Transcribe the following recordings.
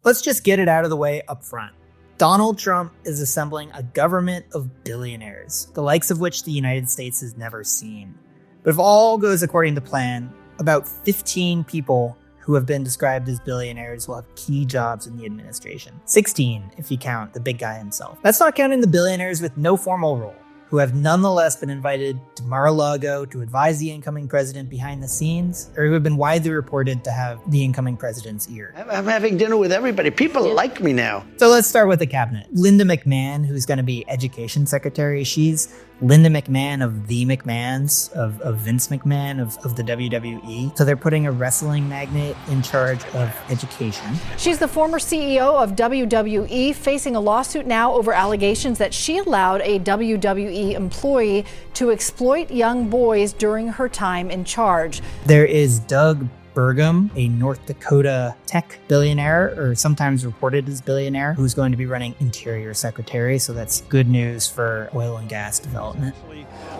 Let's just get it out of the way up front. Donald Trump is assembling a government of billionaires, the likes of which the United States has never seen. But if all goes according to plan, about 15 people who have been described as billionaires will have key jobs in the administration. 16 if you count the big guy himself. That's not counting the billionaires with no formal role, who have nonetheless been invited to Mar-a-Lago to advise the incoming president behind the scenes, or who have been widely reported to have the incoming president's ear. I'm having dinner with everybody. People like me now. So let's start with the cabinet. Linda McMahon, who's going to be education secretary, she's Linda McMahon of the McMahons, of Vince McMahon, of the WWE. So they're putting a wrestling magnate in charge of education. She's the former CEO of WWE, facing a lawsuit now over allegations that she allowed a WWE employee to exploit young boys during her time in charge. There is Doug Burgum, a North Dakota tech billionaire, or sometimes reported as billionaire, who's going to be running Interior Secretary. So that's good news for oil and gas development.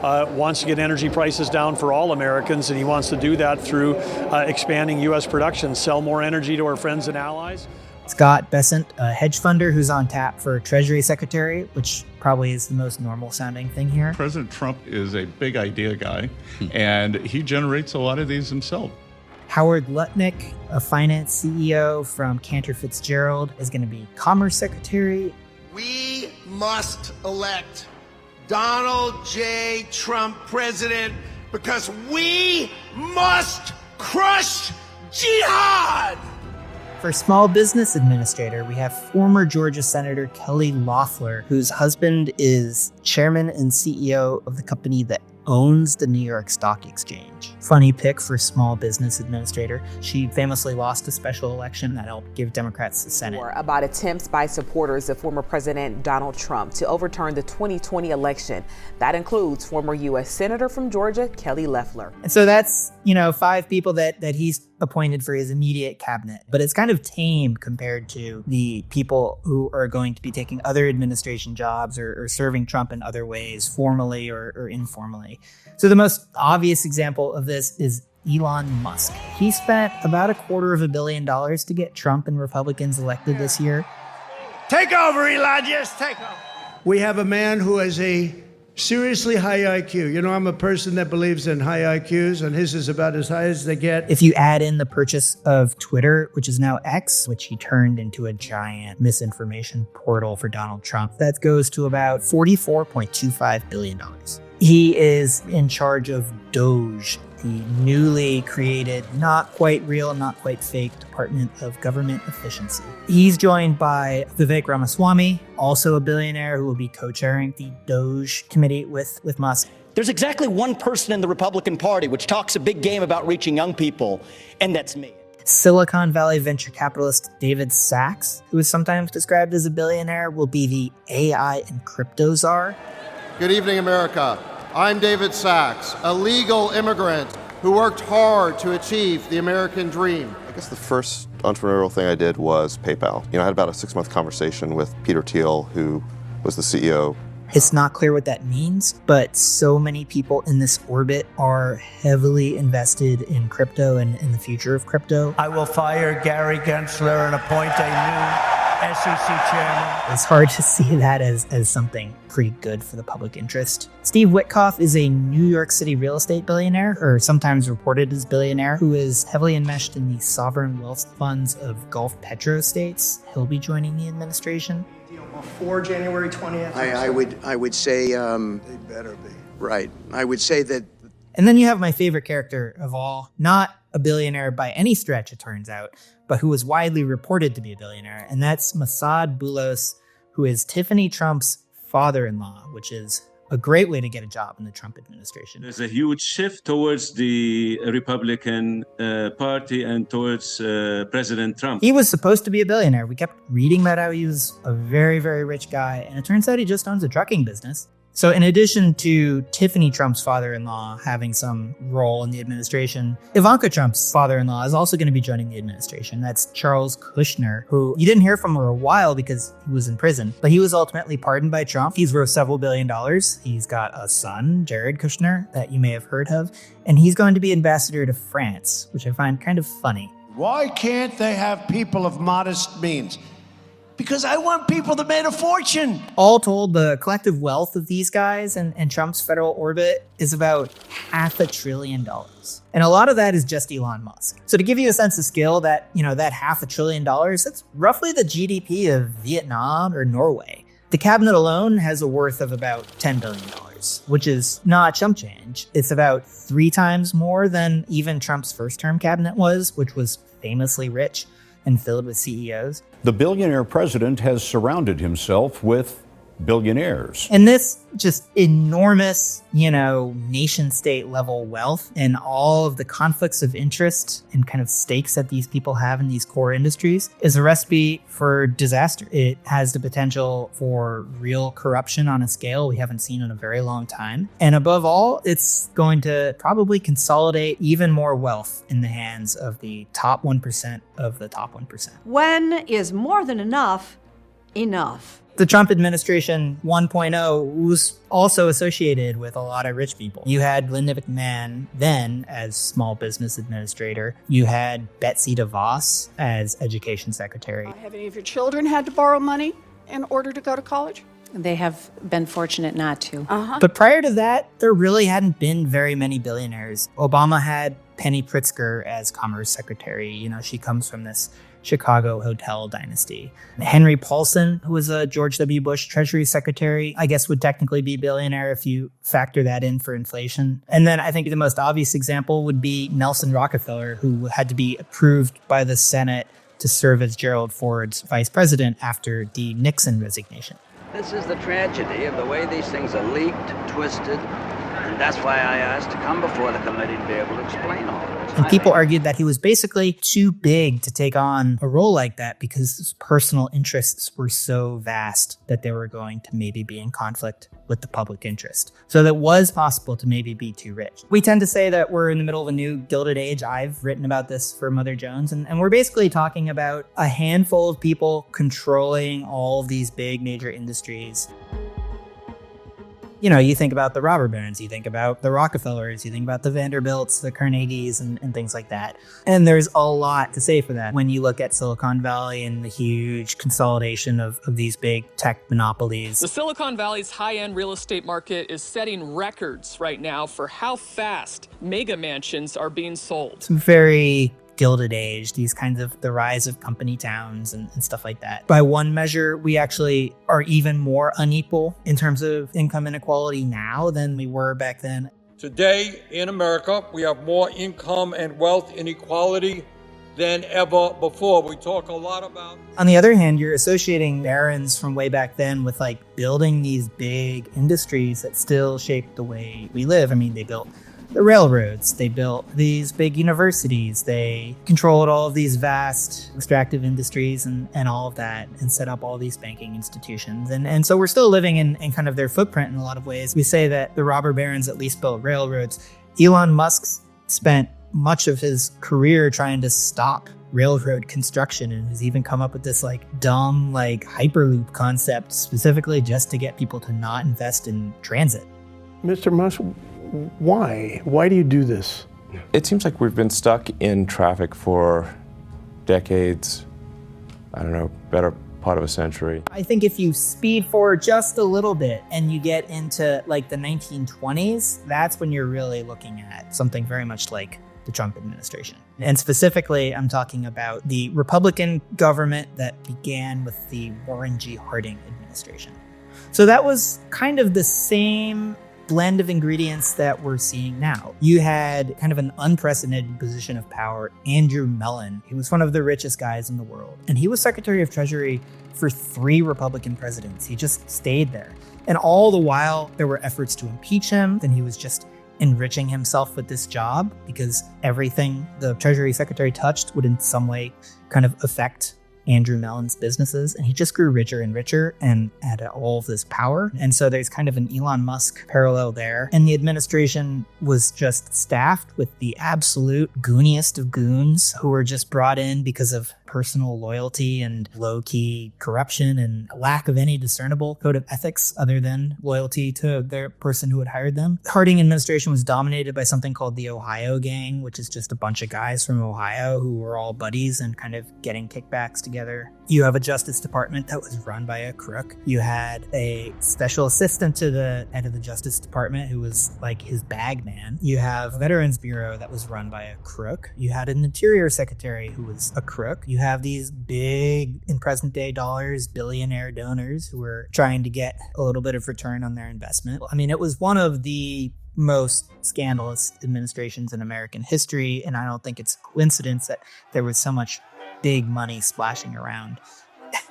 Wants to get energy prices down for all Americans, and he wants to do that through expanding U.S. production, sell more energy to our friends and allies. Scott Bessent, a hedge funder who's on tap for Treasury Secretary, which probably is the most normal sounding thing here. President Trump is a big idea guy, and he generates a lot of these himself. Howard Lutnick, a finance CEO from Cantor Fitzgerald, is going to be Commerce Secretary. We must elect Donald J. Trump president because we must crush jihad! For Small Business Administrator, we have former Georgia Senator Kelly Loeffler, whose husband is chairman and CEO of the company that owns the New York Stock Exchange. Funny pick for Small Business Administrator. She famously lost a special election that helped give Democrats the Senate. About attempts by supporters of former President Donald Trump to overturn the 2020 election. That includes former U.S. Senator from Georgia, Kelly Loeffler. And so that's, 5 people that he's appointed for his immediate cabinet. But it's kind of tame compared to the people who are going to be taking other administration jobs or serving Trump in other ways, formally or informally. So the most obvious example of this is Elon Musk. He spent about $250 million to get Trump and Republicans elected this year. Take over, Elon, just take over. We have a man who has a seriously high IQ. I'm a person that believes in high IQs, and his is about as high as they get. If you add in the purchase of Twitter, which is now X, which he turned into a giant misinformation portal for Donald Trump, that goes to about $44.25 billion. He is in charge of Doge, the newly created, not quite real, not quite fake Department of Government Efficiency. He's joined by Vivek Ramaswamy, also a billionaire who will be co-chairing the Doge committee with Musk. There's exactly one person in the Republican Party which talks a big game about reaching young people, and that's me. Silicon Valley venture capitalist David Sachs, who is sometimes described as a billionaire, will be the AI and crypto czar. Good evening, America. I'm David Sachs, a legal immigrant who worked hard to achieve the American dream. I guess the first entrepreneurial thing I did was PayPal. I had about a 6-month conversation with Peter Thiel, who was the CEO. It's not clear what that means, but so many people in this orbit are heavily invested in crypto and in the future of crypto. I will fire Gary Gensler and appoint a new SEC chairman. It's hard to see that as something pretty good for the public interest. Steve Witkoff is a New York City real estate billionaire, or sometimes reported as billionaire, who is heavily enmeshed in the sovereign wealth funds of Gulf petrostates. He'll be joining the administration. Before January 20th. I would say They better be. right. I would say that. And then you have my favorite character of all, not a billionaire by any stretch, it turns out, but who was widely reported to be a billionaire, and that's Mossad Boulos, who is Tiffany Trump's father-in-law, which is a great way to get a job in the Trump administration. There's a huge shift towards the Republican Party and towards President Trump. He was supposed to be a billionaire. We kept reading about how he was a very, very rich guy, and it turns out he just owns a trucking business. So in addition to Tiffany Trump's father-in-law having some role in the administration, Ivanka Trump's father-in-law is also going to be joining the administration. That's Charles Kushner, who you didn't hear from for a while because he was in prison, but he was ultimately pardoned by Trump. He's worth several $billion. He's got a son, Jared Kushner, that you may have heard of, and he's going to be ambassador to France, which I find kind of funny. Why can't they have people of modest means? Because I want people that made a fortune. All told, the collective wealth of these guys and Trump's federal orbit is about $500 billion. And a lot of that is just Elon Musk. So to give you a sense of scale, that $500 billion, that's roughly the GDP of Vietnam or Norway. The cabinet alone has a worth of about $10 billion, which is not chump change. It's about 3 times more than even Trump's first-term cabinet was, which was famously rich and filled with CEOs. The billionaire president has surrounded himself with billionaires. And this just enormous, nation-state level wealth and all of the conflicts of interest and kind of stakes that these people have in these core industries is a recipe for disaster. It has the potential for real corruption on a scale we haven't seen in a very long time. And above all, it's going to probably consolidate even more wealth in the hands of the top 1% of the top 1%. When is more than enough enough? The Trump administration 1.0 was also associated with a lot of rich people. You had Linda McMahon then as small business administrator. You had Betsy DeVos as education secretary. Have any of your children had to borrow money in order to go to college? They have been fortunate not to. But prior to that, there really hadn't been very many billionaires. Obama had Penny Pritzker as commerce secretary. She comes from this Chicago hotel dynasty. Henry Paulson, who was a George W. Bush Treasury Secretary, I guess would technically be a billionaire if you factor that in for inflation. And then I think the most obvious example would be Nelson Rockefeller, who had to be approved by the Senate to serve as Gerald Ford's vice president after the Nixon resignation. This is the tragedy of the way these things are leaked, twisted, and that's why I asked to come before the committee to be able to explain all of this. And people argued that he was basically too big to take on a role like that because his personal interests were so vast that they were going to maybe be in conflict with the public interest. So that was possible to maybe be too rich. We tend to say that we're in the middle of a new Gilded Age. I've written about this for Mother Jones, and we're basically talking about a handful of people controlling all of these big major industries. You think about the robber barons, you think about the Rockefellers, you think about the Vanderbilts, the Carnegies, and things like that. And there's a lot to say for that when you look at Silicon Valley and the huge consolidation of these big tech monopolies. The Silicon Valley's high-end real estate market is setting records right now for how fast mega mansions are being sold. It's very Gilded Age, these kinds of the rise of company towns and stuff like that. By one measure, we actually are even more unequal in terms of income inequality now than we were back then. Today in America, we have more income and wealth inequality than ever before. We talk a lot about... On the other hand, you're associating barons from way back then with building these big industries that still shape the way we live. I mean, they built the railroads, they built these big universities, they controlled all of these vast extractive industries and all of that, and set up all these banking institutions. And so we're still living in kind of their footprint in a lot of ways. We say that the robber barons at least built railroads. Elon Musk spent much of his career trying to stop railroad construction and has even come up with this dumb Hyperloop concept specifically just to get people to not invest in transit. Mr. Musk, why? Why do you do this? It seems like we've been stuck in traffic for decades, better part of a century. I think if you speed forward just a little bit and you get into the 1920s, that's when you're really looking at something very much like the Trump administration. And specifically, I'm talking about the Republican government that began with the Warren G. Harding administration. So that was kind of the same blend of ingredients that we're seeing now. You had kind of an unprecedented position of power, Andrew Mellon. He was one of the richest guys in the world. And he was Secretary of Treasury for 3 Republican presidents. He just stayed there. And all the while, there were efforts to impeach him. Then he was just enriching himself with this job because everything the Treasury Secretary touched would in some way kind of affect Andrew Mellon's businesses, and he just grew richer and richer and had all of this power. And so there's kind of an Elon Musk parallel there. And the administration was just staffed with the absolute gooniest of goons who were just brought in because of personal loyalty and low-key corruption and lack of any discernible code of ethics other than loyalty to their person who had hired them. The Harding administration was dominated by something called the Ohio Gang, which is just a bunch of guys from Ohio who were all buddies and kind of getting kickbacks together. You have a Justice Department that was run by a crook. You had a special assistant to the head of the Justice Department who was like his bag man. You have a Veterans Bureau that was run by a crook. You had an Interior Secretary who was a crook. You have these big, in present day dollars, billionaire donors who were trying to get a little bit of return on their investment. I mean, it was one of the most scandalous administrations in American history, and I don't think it's a coincidence that there was so much big money splashing around.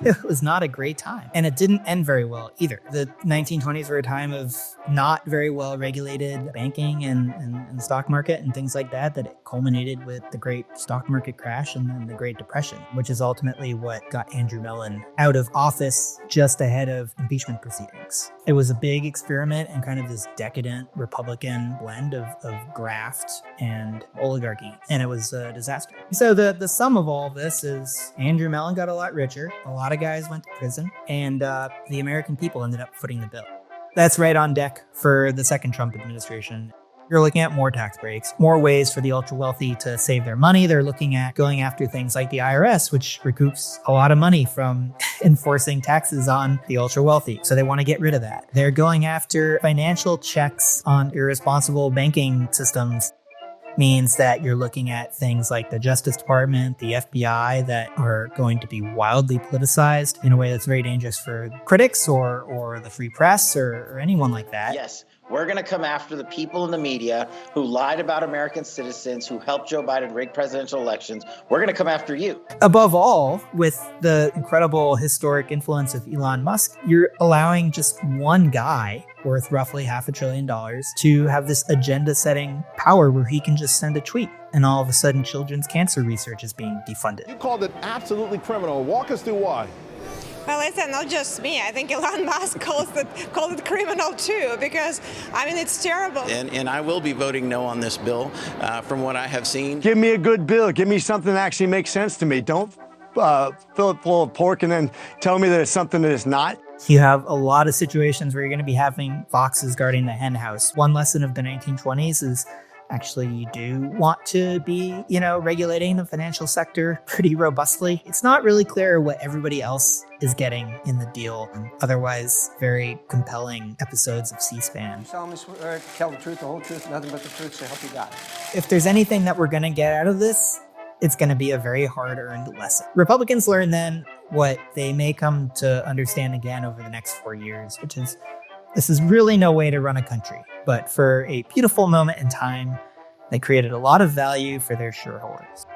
It was not a great time. And it didn't end very well either. The 1920s were a time of not very well regulated banking and stock market and things like that it culminated with the great stock market crash and then the Great Depression, which is ultimately what got Andrew Mellon out of office just ahead of impeachment proceedings. It was a big experiment in kind of this decadent Republican blend of graft and oligarchy, and it was a disaster. So the sum of all of this is Andrew Mellon got a lot richer, a lot of guys went to prison, and the American people ended up footing the bill. That's right on deck for the second Trump administration. You're looking at more tax breaks, more ways for the ultra wealthy to save their money. They're looking at going after things like the IRS, which recoups a lot of money from enforcing taxes on the ultra wealthy. So they want to get rid of that. They're going after financial checks on irresponsible banking systems. Means that you're looking at things like the Justice Department, the FBI, that are going to be wildly politicized in a way that's very dangerous for critics or the free press or anyone like that. Yes, we're going to come after the people in the media who lied about American citizens, who helped Joe Biden rig presidential elections. We're going to come after you. Above all, with the incredible historic influence of Elon Musk, you're allowing just one guy worth roughly $500 billion to have this agenda-setting power where he can just send a tweet and all of a sudden children's cancer research is being defunded. You called it absolutely criminal. Walk us through why. Well, listen, not just me. I think Elon Musk called it criminal too, because, I mean, it's terrible. And I will be voting no on this bill from what I have seen. Give me a good bill. Give me something that actually makes sense to me. Don't fill it full of pork and then tell me that it's something that it's not. You have a lot of situations where you're going to be having foxes guarding the hen house. One lesson of the 1920s is actually you do want to be, regulating the financial sector pretty robustly. It's not really clear what everybody else is getting in the deal. Otherwise, very compelling episodes of C-SPAN. Solemnly swear to tell the truth, the whole truth, nothing but the truth, so help you God. If there's anything that we're going to get out of this, it's going to be a very hard-earned lesson. Republicans learn then what they may come to understand again over the next 4 years, which is this is really no way to run a country. But for a beautiful moment in time, they created a lot of value for their shareholders.